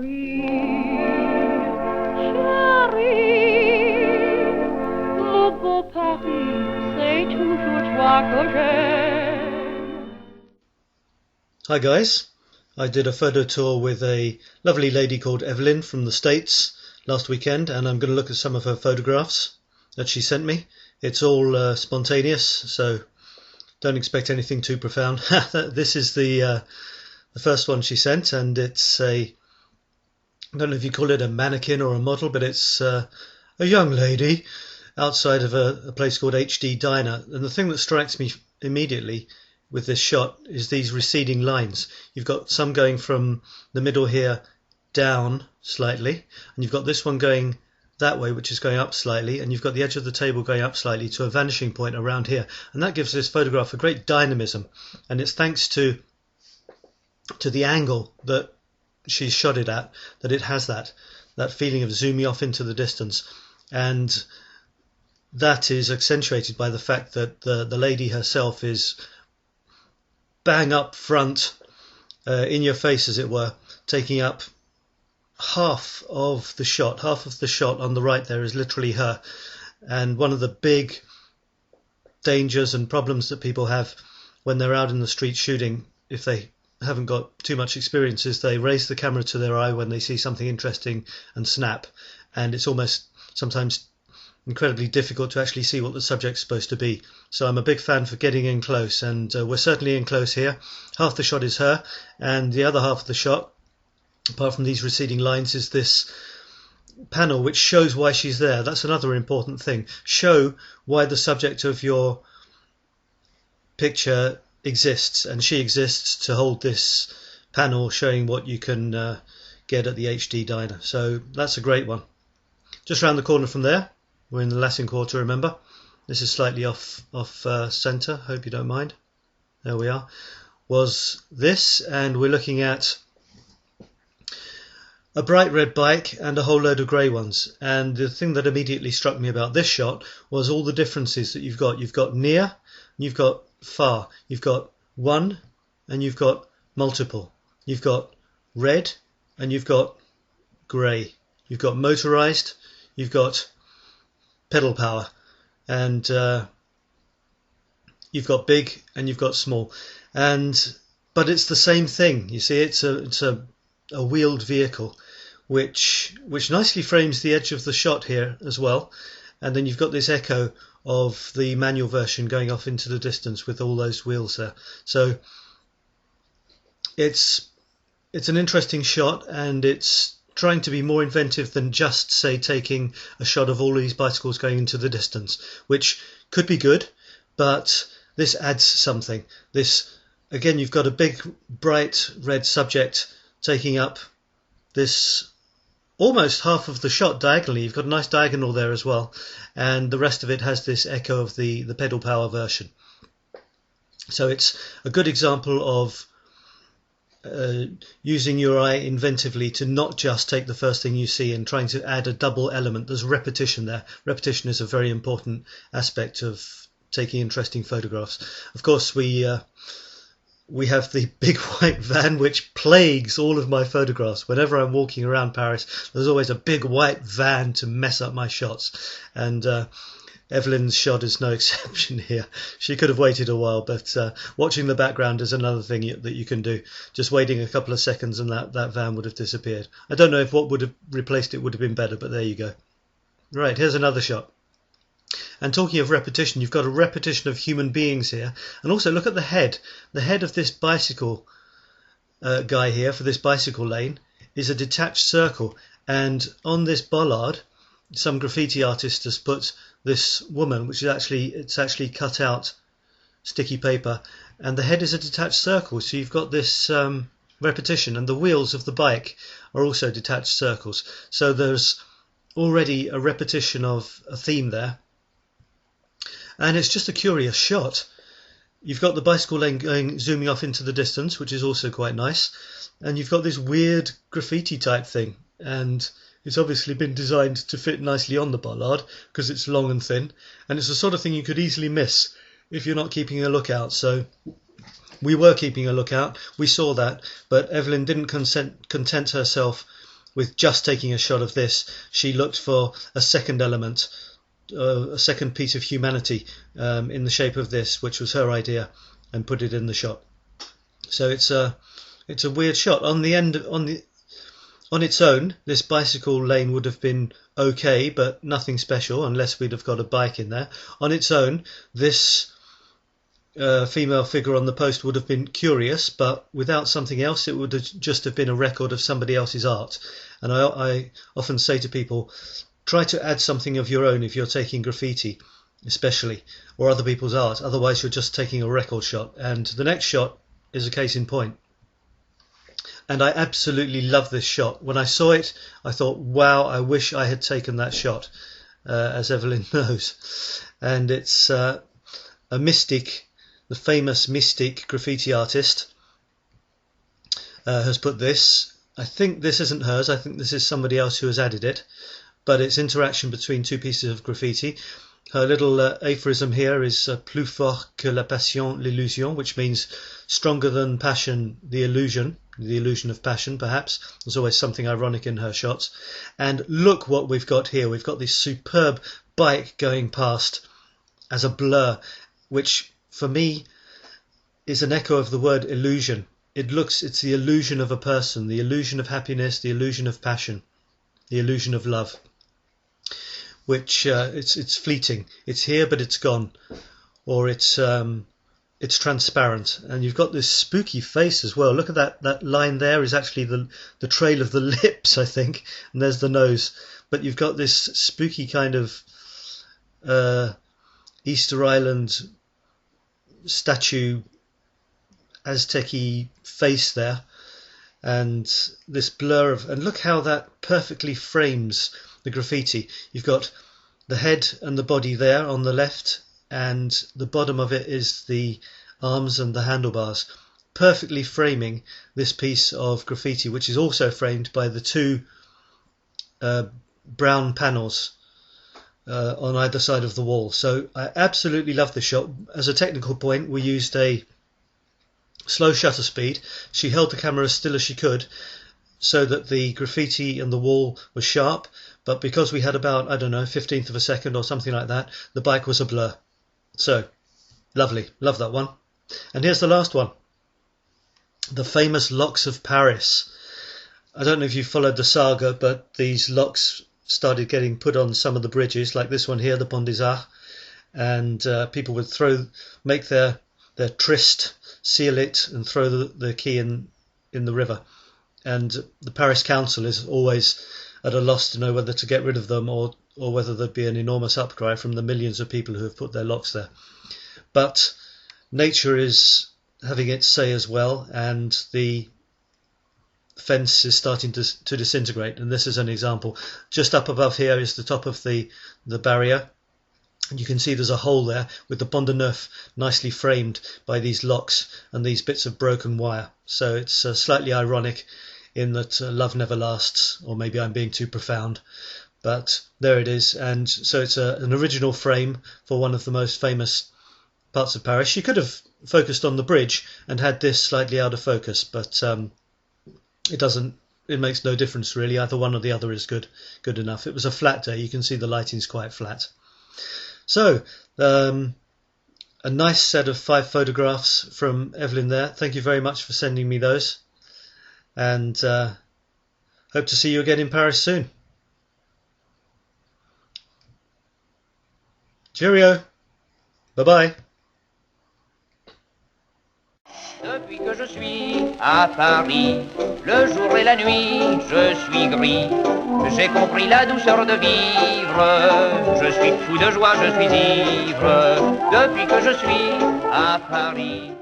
Paris, chérie, mon beau Paris, c'est toujours toi que j'aime. Hi guys, I did a photo tour with a lovely lady called Evelyn from the States last weekend, and I'm going to look at some of her photographs that she sent me. It's all spontaneous, so don't expect anything too profound. This is the first one she sent, and it's I don't know if you call it a mannequin or a model, but it's a young lady outside of a place called HD Diner. And the thing that strikes me immediately with this shot is these receding lines. You've got some going from the middle here down slightly, and you've got this one going that way, which is going up slightly, and you've got the edge of the table going up slightly to a vanishing point around here, and that gives this photograph a great dynamism. And it's thanks to the angle that she's shot it at that it has that feeling of zooming off into the distance, and that is accentuated by the fact that the lady herself is bang up front, in your face as it were, taking up half of the shot. Half of the shot on the right there is literally her. And one of the big dangers and problems that people have when they're out in the street shooting, if they haven't got too much experience, is they raise the camera to their eye when they see something interesting and snap, and it's almost sometimes incredibly difficult to actually see what the subject's supposed to be. So I'm a big fan for getting in close, and we're certainly in close here. Half the shot is her, and the other half of the shot, apart from these receding lines, is this panel which shows why she's there. That's another important thing. Show why the subject of your picture exists, and she exists to hold this panel showing what you can get at the HD Diner. So that's a great one. Just round the corner from there, we're in the Latin Quarter, remember. This is slightly off centre, hope you don't mind. There we are. Was this, and we're looking at a bright red bike and a whole load of grey ones. And the thing that immediately struck me about this shot was all the differences that you've got. You've got near, and you've got far. You've got one, and you've got multiple. You've got red, and you've got grey. You've got motorised, you've got pedal power, and you've got big and you've got small. But it's the same thing. You see, it's a wheeled vehicle, which nicely frames the edge of the shot here as well. And then you've got this echo of the manual version going off into the distance with all those wheels there. So it's an interesting shot, and it's trying to be more inventive than just, say, taking a shot of all these bicycles going into the distance, which could be good, but this adds something. This, again, you've got a big bright red subject taking up this almost half of the shot diagonally. You've got a nice diagonal there as well, and the rest of it has this echo of the pedal power version. So it's a good example of using your eye inventively to not just take the first thing you see and trying to add a double element. There's repetition there. Repetition is a very important aspect of taking interesting photographs. Of course, we have the big white van which plagues all of my photographs. Whenever I'm walking around Paris, there's always a big white van to mess up my shots, and Evelyn's shot is no exception here. She could have waited a while, but watching the background is another thing that you can do. Just waiting a couple of seconds and that van would have disappeared. I don't know if what would have replaced it would have been better, but there you go. Right, here's another shot. And talking of repetition, you've got a repetition of human beings here. And also look at the head. The head of this bicycle guy here for this bicycle lane is a detached circle. And on this bollard, some graffiti artist has put this woman, which is actually cut out sticky paper, and the head is a detached circle. So you've got this repetition, and the wheels of the bike are also detached circles. So there's already a repetition of a theme there, and it's just a curious shot. You've got the bicycle lane zooming off into the distance, which is also quite nice, and you've got this weird graffiti type thing, and it's obviously been designed to fit nicely on the bollard because it's long and thin, and it's the sort of thing you could easily miss if you're not keeping a lookout. So we were keeping a lookout, we saw that, but Evelyn didn't content herself with just taking a shot of this. She looked for a second element, a second piece of humanity in the shape of this, which was her idea, and put it in the shot. So it's a weird shot. On its own, this bicycle lane would have been okay, but nothing special unless we'd have got a bike in there. On its own, this female figure on the post would have been curious, but without something else, it would have just have been a record of somebody else's art. And I often say to people, try to add something of your own if you're taking graffiti, especially, or other people's art. Otherwise, you're just taking a record shot. And the next shot is a case in point. And I absolutely love this shot. When I saw it, I thought, wow, I wish I had taken that shot, as Evelyn knows. And it's a mystic, the famous mystic graffiti artist has put this. I think this isn't hers. I think this is somebody else who has added it. But it's interaction between two pieces of graffiti. Her little aphorism here is plus fort que la passion, l'illusion, which means stronger than passion, the illusion of passion, perhaps. There's always something ironic in her shots. And look what we've got here. We've got this superb bike going past as a blur, which for me is an echo of the word illusion. It's the illusion of a person, the illusion of happiness, the illusion of passion, the illusion of love. Which it's fleeting. It's here, but it's gone, or it's transparent. And you've got this spooky face as well. Look at that line there is actually the trail of the lips, I think, and there's the nose. But you've got this spooky kind of Easter Island statue, Aztec-y face there, and this blur of, and look how that perfectly frames the graffiti. You've got the head and the body there on the left, and the bottom of it is the arms and the handlebars, perfectly framing this piece of graffiti, which is also framed by the two brown panels on either side of the wall. So I absolutely love this shot. As a technical point, we used a slow shutter speed. She held the camera as still as she could so that the graffiti and the wall was sharp, but because we had about, I don't know, 15th of a second or something like that, the bike was a blur. So, lovely. Love that one. And here's the last one. The famous locks of Paris. I don't know if you followed the saga, but these locks started getting put on some of the bridges, like this one here, the Pont des Arts, and people would make their tryst, seal it, and throw the key in the river. And the Paris Council is always at a loss to know whether to get rid of them or whether there'd be an enormous outcry from the millions of people who have put their locks there. But nature is having its say as well, and the fence is starting to disintegrate, and this is an example. Just up above here is the top of the barrier, and you can see there's a hole there with the Pont de Neuf nicely framed by these locks and these bits of broken wire. So it's slightly ironic in that love never lasts, or maybe I'm being too profound, but there it is. And so it's an original frame for one of the most famous parts of Paris. She could have focused on the bridge and had this slightly out of focus, but it makes no difference really. Either one or the other is good enough. It was a flat day. You can see the lighting's quite flat. So a nice set of 5 photographs from Evelyn there. Thank you very much for sending me those, and hope to see you again in Paris soon. Cheerio. Bye bye. Depuis que je suis à Paris, le jour et la nuit, je suis gris. J'ai compris la douceur de vivre, je suis fou de joie, je suis ivre. Depuis que je suis à Paris.